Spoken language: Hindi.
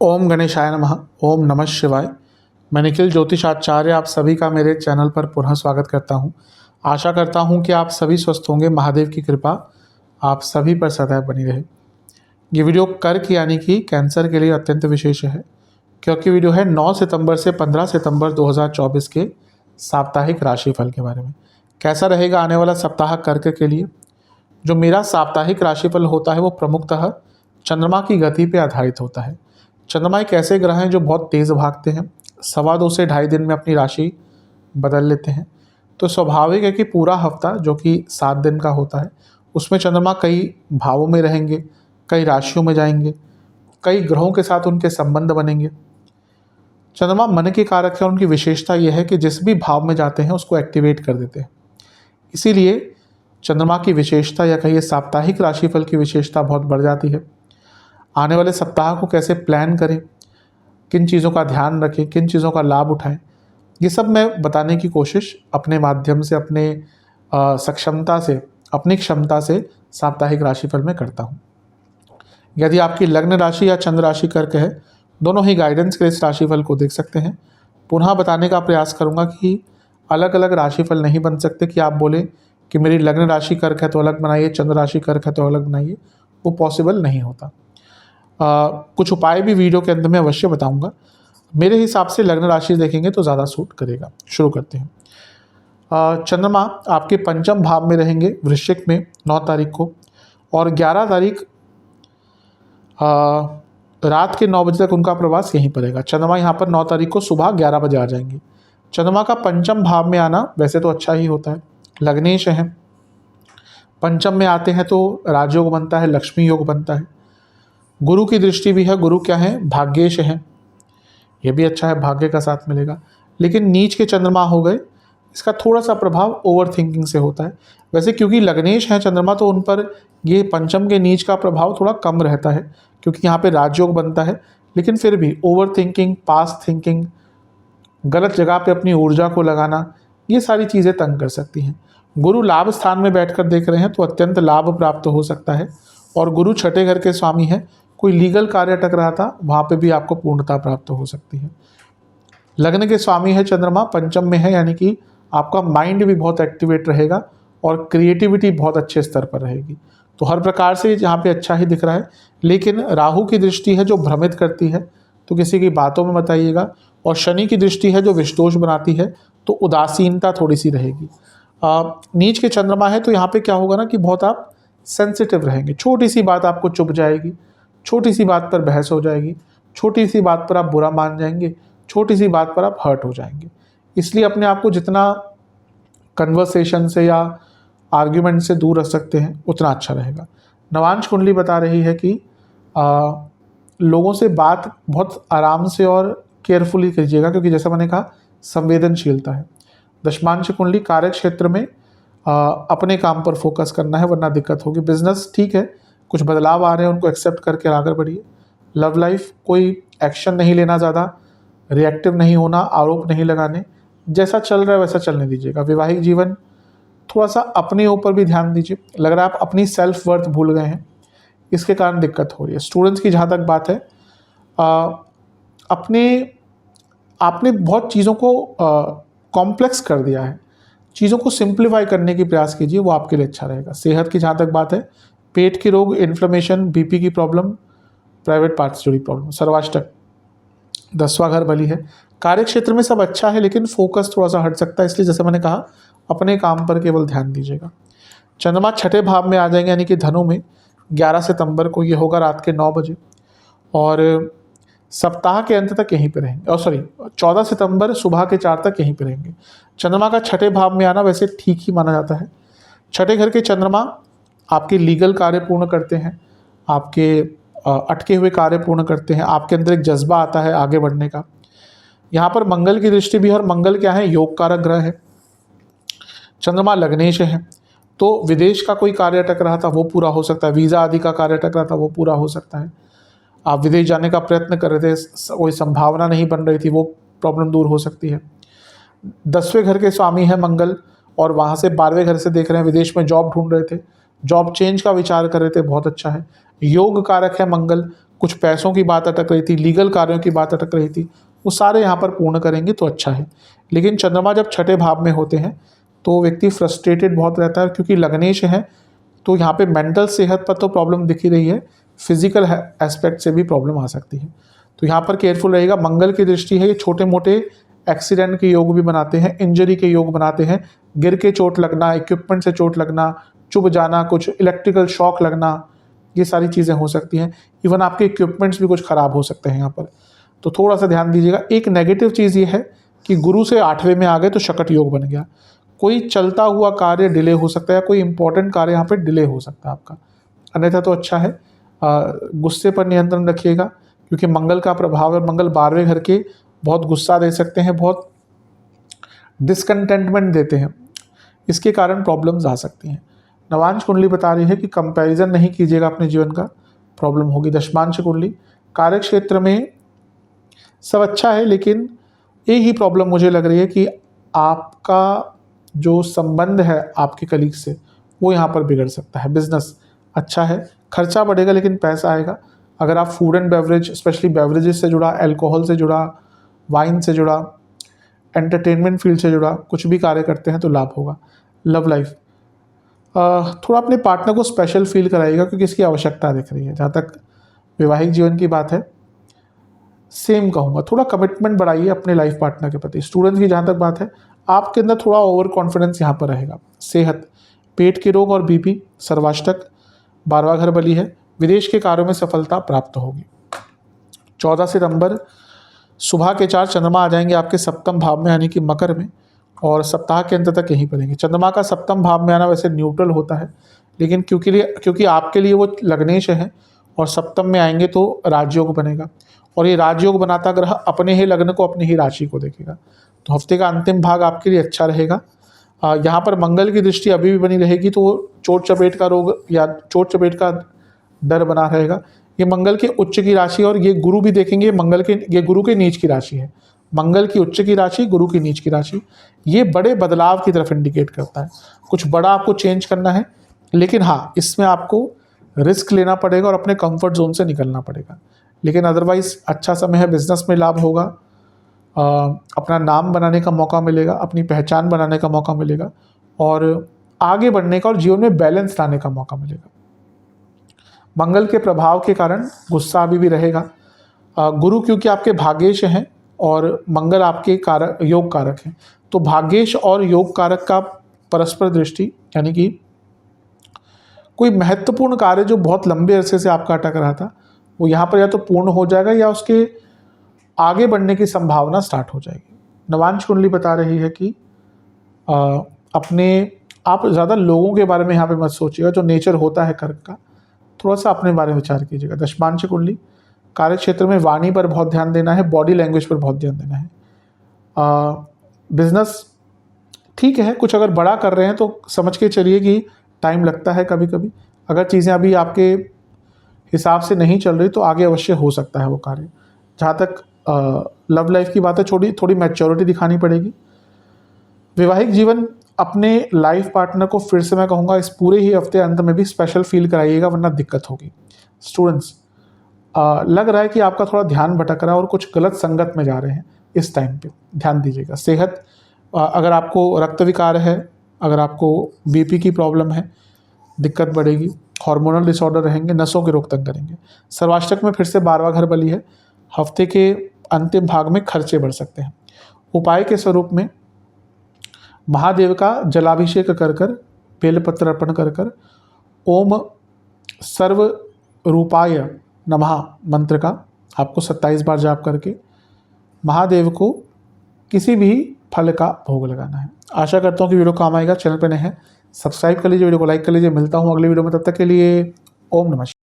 ओम गणेशाय नमः। ओम नमः शिवाय। मैं निखिल ज्योतिषाचार्य आप सभी का मेरे चैनल पर पुनः स्वागत करता हूं। आशा करता हूं कि आप सभी स्वस्थ होंगे। महादेव की कृपा आप सभी पर सदैव बनी रहे। ये वीडियो कर्क यानी कि कैंसर के लिए अत्यंत विशेष है, क्योंकि वीडियो है 9 सितंबर से 15 सितंबर 2024 के साप्ताहिक राशिफल के बारे में। कैसा रहेगा आने वाला सप्ताह कर्क के लिए। जो मेरा साप्ताहिक राशिफल होता है वो प्रमुखतः चंद्रमा की गति पर आधारित होता है। चंद्रमा एक ऐसे ग्रह हैं जो बहुत तेज़ भागते हैं, 2.25 से 2.5 दिन में अपनी राशि बदल लेते हैं। तो स्वाभाविक है कि पूरा हफ्ता जो कि 7 दिन का होता है उसमें चंद्रमा कई भावों में रहेंगे, कई राशियों में जाएंगे, कई ग्रहों के साथ उनके संबंध बनेंगे। चंद्रमा मन के कारक है और उनकी विशेषता यह है कि जिस भी भाव में जाते हैं उसको एक्टिवेट कर देते हैं। इसीलिए चंद्रमा की विशेषता या कहिए साप्ताहिक राशिफल की विशेषता बहुत बढ़ जाती है। आने वाले सप्ताह को कैसे प्लान करें, किन चीज़ों का ध्यान रखें, किन चीज़ों का लाभ उठाएं, ये सब मैं बताने की कोशिश अपने माध्यम से, अपने सक्षमता से, अपनी क्षमता से साप्ताहिक राशिफल में करता हूं। यदि आपकी लग्न राशि या चंद्र राशि कर्क है, दोनों ही गाइडेंस के इस राशिफल को देख सकते हैं। पुनः बताने का प्रयास करूंगा कि अलग अलग राशिफल नहीं बन सकते कि आप बोले कि मेरी लग्न राशि कर्क है तो अलग बनाइए, चंद्र राशि कर्क है तो अलग बनाइए, वो पॉसिबल नहीं होता। कुछ उपाय भी वीडियो के अंत में अवश्य बताऊंगा। मेरे हिसाब से लग्न राशि देखेंगे तो ज़्यादा सूट करेगा। शुरू करते हैं। चंद्रमा आपके पंचम भाव में रहेंगे वृश्चिक में 9 तारीख को, और 11 तारीख रात के 9 बजे तक उनका प्रवास यहीं पर रहेगा। चंद्रमा यहाँ पर 9 तारीख को सुबह 11 बजे आ जाएंगे। चंद्रमा का पंचम भाव में आना वैसे तो अच्छा ही होता है, लग्नेश है, पंचम में आते हैं तो राजयोग बनता है, लक्ष्मी योग बनता है। गुरु की दृष्टि भी है, गुरु क्या है, भाग्येश है, ये भी अच्छा है, भाग्य का साथ मिलेगा। लेकिन नीच के चंद्रमा हो गए, इसका थोड़ा सा प्रभाव ओवर थिंकिंग से होता है। वैसे क्योंकि लग्नेश है चंद्रमा तो उन पर ये पंचम के नीच का प्रभाव थोड़ा कम रहता है, क्योंकि यहाँ पे राजयोग बनता है। लेकिन फिर भी ओवर थिंकिंग, पास्ट थिंकिंग, गलत जगह पे अपनी ऊर्जा को लगाना, ये सारी चीज़ें तंग कर सकती हैं। गुरु लाभ स्थान में बैठकर देख रहे हैं तो अत्यंत लाभ प्राप्त हो सकता है, और गुरु छठे घर के स्वामी हैं। कोई लीगल कार्य अटक रहा था वहाँ पे भी आपको पूर्णता प्राप्त हो सकती है। लग्न के स्वामी है चंद्रमा, पंचम में है, यानी कि आपका माइंड भी बहुत एक्टिवेट रहेगा और क्रिएटिविटी बहुत अच्छे स्तर पर रहेगी। तो हर प्रकार से यहाँ पे अच्छा ही दिख रहा है। लेकिन राहु की दृष्टि है जो भ्रमित करती है, तो किसी की बातों में बताइएगा। और शनि की दृष्टि है जो विषदोष बनाती है, तो उदासीनता थोड़ी सी रहेगी। नीच के चंद्रमा है तो यहाँ पे क्या होगा ना कि बहुत आप सेंसिटिव रहेंगे। छोटी सी बात आपको चुभ जाएगी, छोटी सी बात पर बहस हो जाएगी, छोटी सी बात पर आप बुरा मान जाएंगे, छोटी सी बात पर आप हर्ट हो जाएंगे। इसलिए अपने आप को जितना कन्वर्सेशन से या आर्ग्यूमेंट से दूर रख सकते हैं उतना अच्छा रहेगा। नवांश कुंडली बता रही है कि लोगों से बात बहुत आराम से और केयरफुली कीजिएगा, क्योंकि जैसा मैंने कहा संवेदनशीलता है। दशमांश कुंडली कार्य क्षेत्र में अपने काम पर फोकस करना है, वरना दिक्कत होगी। बिजनेस ठीक है, कुछ बदलाव आ रहे हैं, उनको एक्सेप्ट करके आगे बढ़िए। लव लाइफ कोई एक्शन नहीं लेना, ज़्यादा रिएक्टिव नहीं होना, आरोप नहीं लगाने, जैसा चल रहा है वैसा चलने दीजिएगा। वैवाहिक जीवन थोड़ा सा अपने ऊपर भी ध्यान दीजिए। लग रहा है आप अपनी सेल्फ वर्थ भूल गए हैं, इसके कारण दिक्कत हो रही है। स्टूडेंट्स की जहाँ तक बात है, आपने बहुत चीज़ों को कॉम्प्लेक्स कर दिया है, चीज़ों को सिंप्लीफाई करने की प्रयास कीजिए, वो आपके लिए अच्छा रहेगा। सेहत की जहाँ तक बात है, पेट के रोग, इन्फ्लेमेशन, बीपी की प्रॉब्लम, प्राइवेट पार्ट से जुड़ी प्रॉब्लम, सर्वाष्टक 10वां घर बली है। कार्य क्षेत्र में सब अच्छा है, लेकिन फोकस थोड़ा सा हट सकता है, इसलिए जैसे मैंने कहा अपने काम पर केवल ध्यान दीजिएगा। चंद्रमा छठे भाव में आ जाएंगे, यानी कि धनु में 11 सितंबर को, ये होगा रात के 9 बजे, और सप्ताह के अंत तक यहीं पे रहेंगे। और 14 सितंबर सुबह के 4 तक यहीं पे रहेंगे। चंद्रमा का छठे भाव में आना वैसे ठीक ही माना जाता है। छठे घर के चंद्रमा आपके लीगल कार्य पूर्ण करते हैं, आपके अटके हुए कार्य पूर्ण करते हैं, आपके अंदर एक जज्बा आता है आगे बढ़ने का। यहाँ पर मंगल की दृष्टि भी है, और मंगल क्या है, योग कारक ग्रह है। चंद्रमा लग्नेश है, तो विदेश का कोई कार्य अटक रहा था वो पूरा हो सकता है, वीज़ा आदि का कार्य अटक रहा था वो पूरा हो सकता है। आप विदेश जाने का प्रयत्न कर रहे थे, कोई संभावना नहीं बन रही थी, वो प्रॉब्लम दूर हो सकती है। 10वें घर के स्वामी है मंगल, और वहाँ से 12वें घर से देख रहे हैं, विदेश में जॉब ढूंढ रहे थे जॉब चेंज का विचार कर रहे थे, बहुत अच्छा है। योग कारक है मंगल, कुछ पैसों की बात अटक रही थी, लीगल कार्यों की बात अटक रही थी, वो सारे यहाँ पर पूर्ण करेंगे तो अच्छा है। लेकिन चंद्रमा जब छठे भाव में होते हैं तो व्यक्ति फ्रस्ट्रेटेड बहुत रहता है, क्योंकि लग्नेश है तो यहाँ पे मेंटल सेहत पर तो प्रॉब्लम दिख ही रही है, फिजिकल एस्पेक्ट से भी प्रॉब्लम आ सकती है। तो यहाँ पर केयरफुल रहेगा। मंगल की दृष्टि है, ये छोटे मोटे एक्सीडेंट के योग भी बनाते हैं, इंजरी के योग बनाते हैं, गिर के चोट लगना, इक्विपमेंट से चोट लगना, चुभ जाना, कुछ इलेक्ट्रिकल शॉक लगना, ये सारी चीज़ें हो सकती हैं। इवन आपके इक्विपमेंट्स भी कुछ ख़राब हो सकते हैं यहाँ पर, तो थोड़ा सा ध्यान दीजिएगा। एक नेगेटिव चीज़ ये है कि गुरु से 8वें में आ गए तो शकट योग बन गया, कोई चलता हुआ कार्य डिले हो सकता है, कोई इंपॉर्टेंट कार्य यहाँ पे डिले हो सकता है आपका, अन्यथा तो अच्छा है। गुस्से पर नियंत्रण रखिएगा, क्योंकि मंगल का प्रभाव है, मंगल 12वें घर के, बहुत गुस्सा दे सकते हैं, बहुत डिसकंटेंटमेंट देते हैं, इसके कारण प्रॉब्लम्स आ सकती हैं। नवांश कुंडली बता रही है कि कंपैरिजन नहीं कीजिएगा अपने जीवन का, प्रॉब्लम होगी। दशमांश कुंडली, कार्य क्षेत्र में सब अच्छा है, लेकिन एक ही प्रॉब्लम मुझे लग रही है कि आपका जो संबंध है आपके कलीग से वो यहाँ पर बिगड़ सकता है। बिजनेस अच्छा है, खर्चा बढ़ेगा लेकिन पैसा आएगा। अगर आप food and beverage, specially beverages से जुड़ा, अल्कोहल से जुड़ा, वाइन से जुड़ा, एंटरटेनमेंट फील्ड से जुड़ा कुछ भी कार्य करते हैं तो लाभ होगा। लव लाइफ, थोड़ा अपने पार्टनर को स्पेशल फील कराइएगा, क्योंकि इसकी आवश्यकता दिख रही है। जहाँ तक वैवाहिक जीवन की बात है, सेम कहूँगा, थोड़ा कमिटमेंट बढ़ाइए अपने लाइफ पार्टनर के प्रति। स्टूडेंट्स की जहाँ तक बात है, आपके अंदर थोड़ा ओवर कॉन्फिडेंस यहाँ पर रहेगा। सेहत, पेट के रोग और बीपी, सर्वाष्टक, 12वां घर बली है, विदेश के कार्यों में सफलता प्राप्त होगी। 14 सितंबर सुबह के 4 चंद्रमा आ जाएंगे आपके सप्तम भाव में, यानी कि मकर में, और सप्ताह के अंत तक यहीं पड़ेंगे। चंद्रमा का सप्तम भाव में आना वैसे न्यूट्रल होता है, लेकिन क्योंकि आपके लिए वो लग्नेश है और सप्तम में आएंगे तो राजयोग बनेगा, और ये राजयोग बनाता ग्रह अपने ही लग्न को, अपनी ही राशि को देखेगा, तो हफ्ते का अंतिम भाग आपके लिए अच्छा रहेगा। यहाँ पर मंगल की दृष्टि अभी भी बनी रहेगी, तो चोट चपेट का रोग या चोट चपेट का डर बना रहेगा। ये मंगल के उच्च की राशि, और ये गुरु भी देखेंगे, ये गुरु के नीच की राशि है। मंगल की उच्च की राशि, गुरु की नीच की राशि, ये बड़े बदलाव की तरफ इंडिकेट करता है। कुछ बड़ा आपको चेंज करना है, लेकिन हाँ, इसमें आपको रिस्क लेना पड़ेगा और अपने कंफर्ट जोन से निकलना पड़ेगा। लेकिन अदरवाइज अच्छा समय है, बिजनेस में लाभ होगा, अपना नाम बनाने का मौका मिलेगा, अपनी पहचान बनाने का मौका मिलेगा, और आगे बढ़ने का और जीवन में बैलेंस लाने का मौका मिलेगा। मंगल के प्रभाव के कारण गुस्सा अभी भी रहेगा। गुरु क्योंकि आपके भाग्येश हैं और मंगल आपके कारक, योग कारक हैं, तो भाग्येश और योग कारक का परस्पर दृष्टि, यानी कि कोई महत्वपूर्ण कार्य जो बहुत लंबे अरसे से आपका अटक रहा था, वो यहाँ पर या तो पूर्ण हो जाएगा या उसके आगे बढ़ने की संभावना स्टार्ट हो जाएगी। नवांश कुंडली बता रही है कि आप ज़्यादा लोगों के बारे में यहाँ पे मत सोचिएगा, जो नेचर होता है कर्क का, थोड़ा सा अपने बारे में विचार कीजिएगा। दशमांश कुंडली, कार्य क्षेत्र में वाणी पर बहुत ध्यान देना है, बॉडी लैंग्वेज पर बहुत ध्यान देना है। बिजनेस ठीक है, कुछ अगर बड़ा कर रहे हैं तो समझ के चलिए कि टाइम लगता है कभी कभी। अगर चीज़ें अभी आपके हिसाब से नहीं चल रही तो आगे अवश्य हो सकता है वो कार्य। जहाँ तक लव लाइफ की बात है, थोड़ी मैच्योरिटी दिखानी पड़ेगी। वैवाहिक जीवन, अपने लाइफ पार्टनर को फिर से मैं कहूँगा इस पूरे ही हफ्ते अंत में भी स्पेशल फील कराइएगा, वरना दिक्कत होगी। स्टूडेंट्स, लग रहा है कि आपका थोड़ा ध्यान भटक रहा है और कुछ गलत संगत में जा रहे हैं, इस टाइम पे ध्यान दीजिएगा। सेहत, अगर आपको रक्त विकार है, अगर आपको बीपी की प्रॉब्लम है, दिक्कत बढ़ेगी। हार्मोनल डिसऑर्डर रहेंगे, नसों के रोग तंग करेंगे। सर्वाष्टक में फिर से 12वां घर बली है, हफ्ते के अंतिम भाग में खर्चे बढ़ सकते हैं। उपाय के स्वरूप में महादेव का जलाभिषेक कर कर, बेलपत्र अर्पण कर कर, ओम सर्व रूपाय नमः मंत्र का आपको 27 बार जाप करके महादेव को किसी भी फल का भोग लगाना है। आशा करता हूँ कि वीडियो काम आएगा। चैनल पर नए हैं, सब्सक्राइब कर लीजिए, वीडियो को लाइक कर लीजिए। मिलता हूँ अगले वीडियो में, तब तक के लिए ओम नमः।